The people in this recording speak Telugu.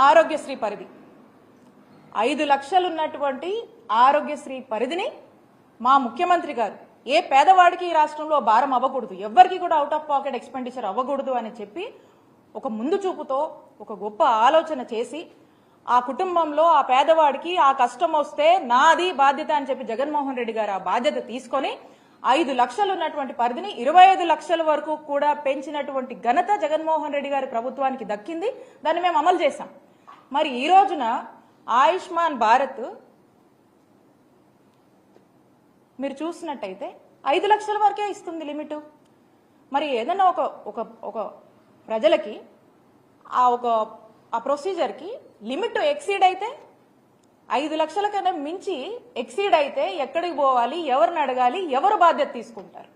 ఆరోగ్యశ్రీ పరిధి 5 లక్షలు ఉన్నటువంటి ఆరోగ్యశ్రీ పరిధిని మా ముఖ్యమంత్రి గారు ఏ పేదవాడికి ఈ రాష్ట్రంలో భారం అవ్వకూడదు, ఎవ్వరికి కూడా అవుట్ ఆఫ్ పాకెట్ ఎక్స్పెండిచర్ అవ్వకూడదు అని చెప్పి ఒక ముందు చూపుతో ఒక గొప్ప ఆలోచన చేసి ఆ కుటుంబంలో ఆ పేదవాడికి ఆ కష్టం వస్తే నాది బాధ్యత అని చెప్పి జగన్మోహన్ రెడ్డి గారు ఆ బాధ్యత తీసుకొని 5 లక్షలు ఉన్నటువంటి పరిధిని 25 లక్షల వరకు కూడా పెంచినటువంటి ఘనత జగన్మోహన్ రెడ్డి గారి ప్రభుత్వానికి దక్కింది. దాన్ని మేము అమలు చేశాం. మరి ఈ రోజున ఆయుష్మాన్ భారత్ మీరు చూసినట్టయితే 5 లక్షల వరకే ఇస్తుంది లిమిట్. మరి ఏదైనా ఒక ప్రజలకి ఆ ప్రొసీజర్కి లిమిట్ ఎక్సీడ్ అయితే 5 లక్షల కన్నా మించి ఎక్సీడ్ అయితే ఎక్కడికి పోవాలి, ఎవరిని అడగాలి, ఎవరు బాధ్యత తీసుకుంటారు?